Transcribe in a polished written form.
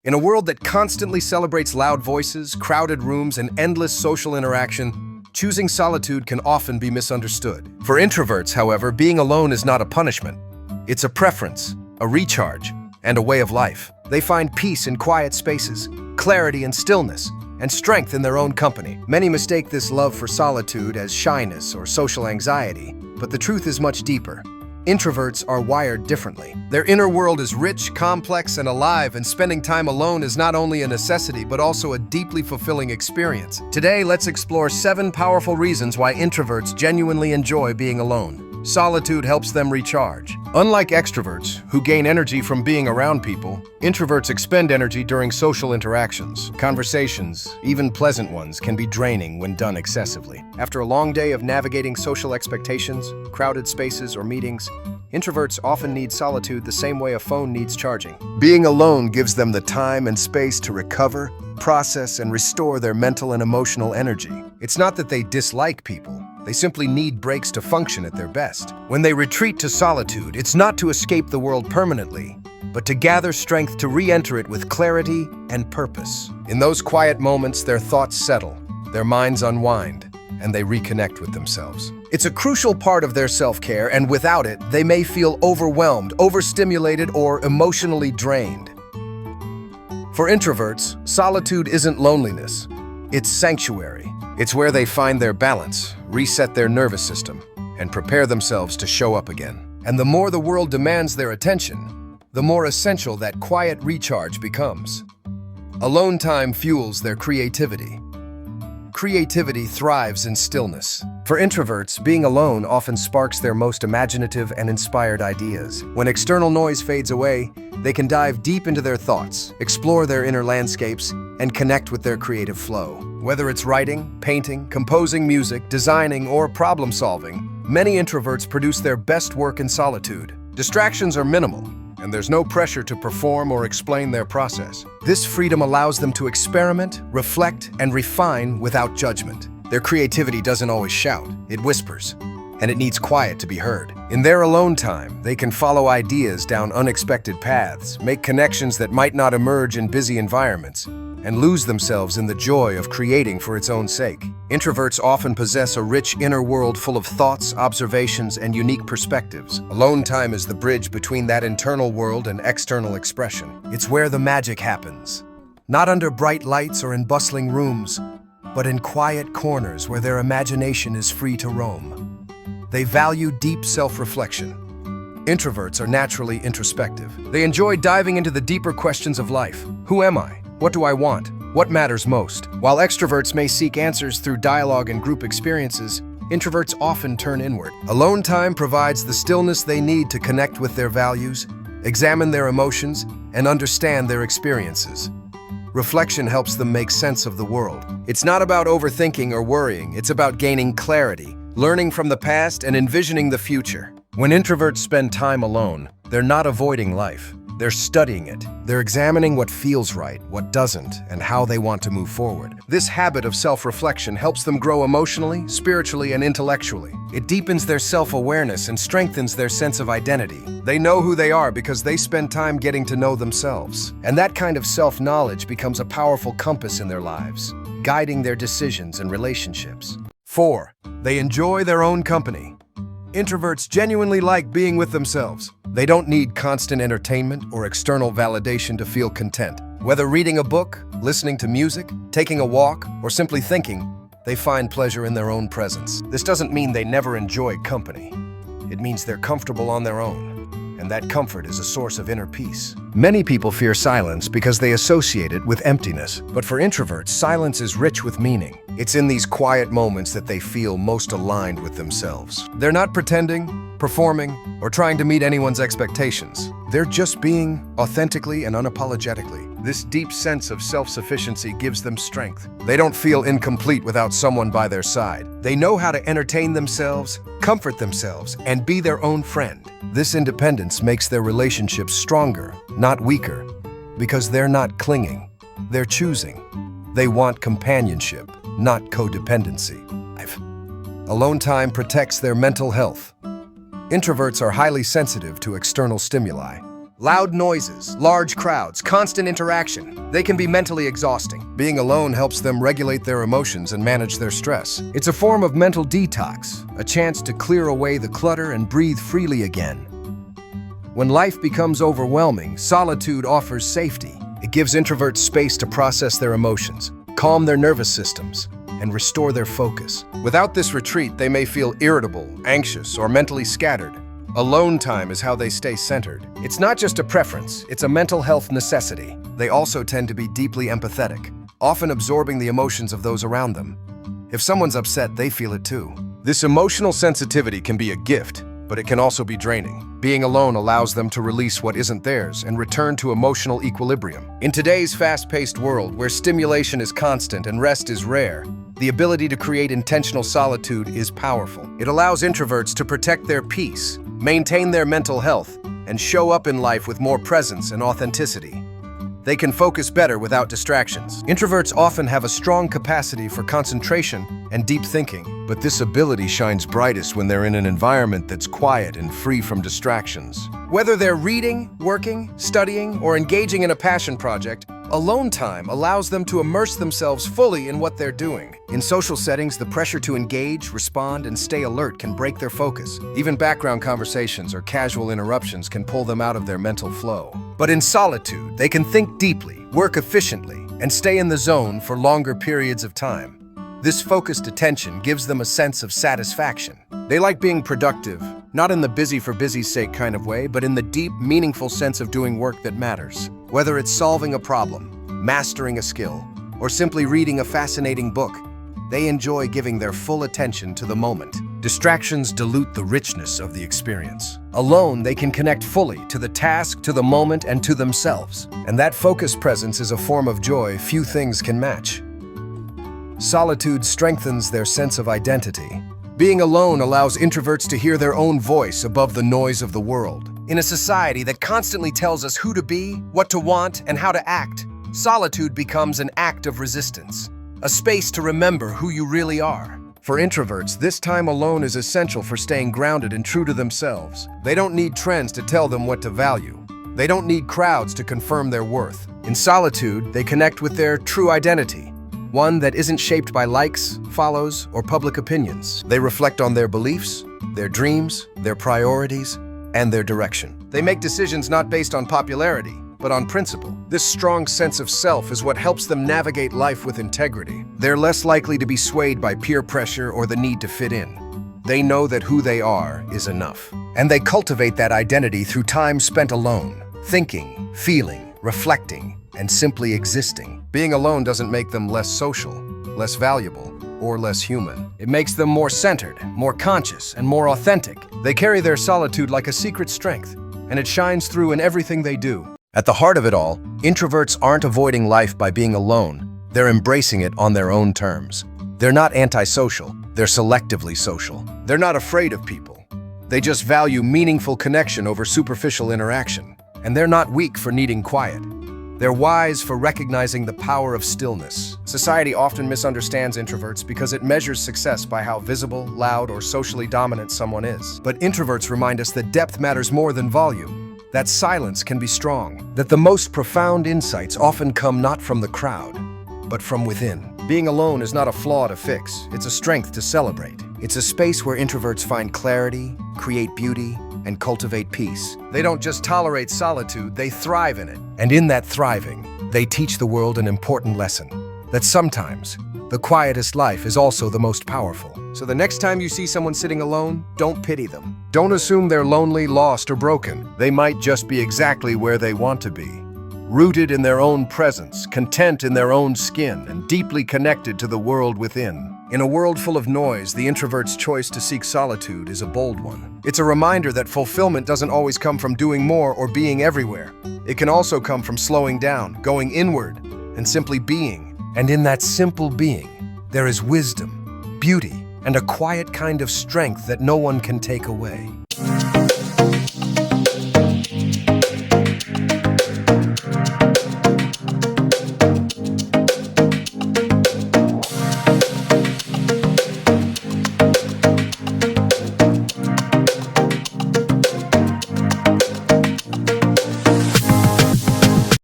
In a world that constantly celebrates loud voices, crowded rooms, and endless social interaction, choosing solitude can often be misunderstood. For introverts, however, being alone is not a punishment. It's a preference, a recharge, and a way of life. They find peace in quiet spaces, clarity in stillness, and strength in their own company. Many mistake this love for solitude as shyness or social anxiety, but the truth is much deeper. Introverts are wired differently. Their inner world is rich, complex, and alive, and spending time alone is not only a necessity, but also a deeply fulfilling experience. Today, let's explore 7 powerful reasons why introverts genuinely enjoy being alone. Solitude helps them recharge. Unlike extroverts, who gain energy from being around people, introverts expend energy during social interactions. Conversations, even pleasant ones, can be draining when done excessively. After a long day of navigating social expectations, crowded spaces, or meetings, introverts often need solitude the same way a phone needs charging. Being alone gives them the time and space to recover, process, and restore their mental and emotional energy. It's not that they dislike people. They simply need breaks to function at their best. When they retreat to solitude, it's not to escape the world permanently, but to gather strength to re-enter it with clarity and purpose. In those quiet moments, their thoughts settle, their minds unwind, and they reconnect with themselves. It's a crucial part of their self-care, and without it, they may feel overwhelmed, overstimulated, or emotionally drained. For introverts, solitude isn't loneliness. It's sanctuary. It's where they find their balance, reset their nervous system, and prepare themselves to show up again. And the more the world demands their attention, the more essential that quiet recharge becomes. Alone time fuels their creativity. Creativity thrives in stillness. For introverts, being alone often sparks their most imaginative and inspired ideas. When external noise fades away, they can dive deep into their thoughts, explore their inner landscapes, and connect with their creative flow. Whether it's writing, painting, composing music, designing, or problem-solving, many introverts produce their best work in solitude. Distractions are minimal, and there's no pressure to perform or explain their process. This freedom allows them to experiment, reflect, and refine without judgment. Their creativity doesn't always shout, it whispers, and it needs quiet to be heard. In their alone time, they can follow ideas down unexpected paths, make connections that might not emerge in busy environments, and lose themselves in the joy of creating for its own sake. Introverts often possess a rich inner world full of thoughts, observations, and unique perspectives. Alone time is the bridge between that internal world and external expression. It's where the magic happens. Not under bright lights or in bustling rooms, but in quiet corners where their imagination is free to roam. They value deep self-reflection. Introverts are naturally introspective. They enjoy diving into the deeper questions of life. Who am I? What do I want? What matters most? While extroverts may seek answers through dialogue and group experiences, introverts often turn inward. Alone time provides the stillness they need to connect with their values, examine their emotions, and understand their experiences. Reflection helps them make sense of the world. It's not about overthinking or worrying, it's about gaining clarity, learning from the past, and envisioning the future. When introverts spend time alone, they're not avoiding life. They're studying it. They're examining what feels right, what doesn't, and how they want to move forward. This habit of self-reflection helps them grow emotionally, spiritually, and intellectually. It deepens their self-awareness and strengthens their sense of identity. They know who they are because they spend time getting to know themselves. And that kind of self-knowledge becomes a powerful compass in their lives, guiding their decisions and relationships. 4. They enjoy their own company. Introverts genuinely like being with themselves. They don't need constant entertainment or external validation to feel content. Whether reading a book, listening to music, taking a walk, or simply thinking, they find pleasure in their own presence. This doesn't mean they never enjoy company. It means they're comfortable on their own, and that comfort is a source of inner peace. Many people fear silence because they associate it with emptiness. But for introverts, silence is rich with meaning. It's in these quiet moments that they feel most aligned with themselves. They're not pretending, performing, or trying to meet anyone's expectations. They're just being authentically and unapologetically. This deep sense of self-sufficiency gives them strength. They don't feel incomplete without someone by their side. They know how to entertain themselves, comfort themselves, and be their own friend. This independence makes their relationships stronger, not weaker, because they're not clinging. They're choosing. They want companionship, not codependency. Alone time protects their mental health. Introverts are highly sensitive to external stimuli. Loud noises, large crowds, constant interaction. They can be mentally exhausting. Being alone helps them regulate their emotions and manage their stress. It's a form of mental detox, a chance to clear away the clutter and breathe freely again. When life becomes overwhelming, solitude offers safety. It gives introverts space to process their emotions, calm their nervous systems, and restore their focus. Without this retreat, they may feel irritable, anxious, or mentally scattered. Alone time is how they stay centered. It's not just a preference, it's a mental health necessity. They also tend to be deeply empathetic, often absorbing the emotions of those around them. If someone's upset, they feel it too. This emotional sensitivity can be a gift, but it can also be draining. Being alone allows them to release what isn't theirs and return to emotional equilibrium. In today's fast-paced world, where stimulation is constant and rest is rare, the ability to create intentional solitude is powerful. It allows introverts to protect their peace, maintain their mental health, and show up in life with more presence and authenticity. They can focus better without distractions. Introverts often have a strong capacity for concentration and deep thinking, but this ability shines brightest when they're in an environment that's quiet and free from distractions. Whether they're reading, working, studying, or engaging in a passion project, alone time allows them to immerse themselves fully in what they're doing. In social settings, the pressure to engage, respond, and stay alert can break their focus. Even background conversations or casual interruptions can pull them out of their mental flow. But in solitude, they can think deeply, work efficiently, and stay in the zone for longer periods of time. This focused attention gives them a sense of satisfaction. They like being productive, not in the busy for busy's sake kind of way, but in the deep, meaningful sense of doing work that matters. Whether it's solving a problem, mastering a skill, or simply reading a fascinating book, they enjoy giving their full attention to the moment. Distractions dilute the richness of the experience. Alone, they can connect fully to the task, to the moment, and to themselves. And that focused presence is a form of joy few things can match. Solitude strengthens their sense of identity. Being alone allows introverts to hear their own voice above the noise of the world. In a society that constantly tells us who to be, what to want, and how to act, solitude becomes an act of resistance, a space to remember who you really are. For introverts, this time alone is essential for staying grounded and true to themselves. They don't need trends to tell them what to value. They don't need crowds to confirm their worth. In solitude, they connect with their true identity, one that isn't shaped by likes, follows, or public opinions. They reflect on their beliefs, their dreams, their priorities, and their direction. They make decisions not based on popularity, but on principle. This strong sense of self is what helps them navigate life with integrity. They're less likely to be swayed by peer pressure or the need to fit in. They know that who they are is enough. And they cultivate that identity through time spent alone, thinking, feeling, reflecting, and simply existing. Being alone doesn't make them less social, less valuable, or less human. It makes them more centered, more conscious, and more authentic. They carry their solitude like a secret strength, and it shines through in everything they do. At the heart of it all, introverts aren't avoiding life by being alone. They're embracing it on their own terms. They're not antisocial, they're selectively social. They're not afraid of people. They just value meaningful connection over superficial interaction. And they're not weak for needing quiet. They're wise for recognizing the power of stillness. Society often misunderstands introverts because it measures success by how visible, loud, or socially dominant someone is. But introverts remind us that depth matters more than volume, that silence can be strong, that the most profound insights often come not from the crowd, but from within. Being alone is not a flaw to fix, it's a strength to celebrate. It's a space where introverts find clarity, create beauty, and cultivate peace. They don't just tolerate solitude, they thrive in it. And in that thriving, they teach the world an important lesson, that sometimes the quietest life is also the most powerful. So the next time you see someone sitting alone, don't pity them. Don't assume they're lonely, lost, or broken. They might just be exactly where they want to be. Rooted in their own presence, content in their own skin, and deeply connected to the world within. In a world full of noise, the introvert's choice to seek solitude is a bold one. It's a reminder that fulfillment doesn't always come from doing more or being everywhere. It can also come from slowing down, going inward, and simply being. And in that simple being, there is wisdom, beauty, and a quiet kind of strength that no one can take away.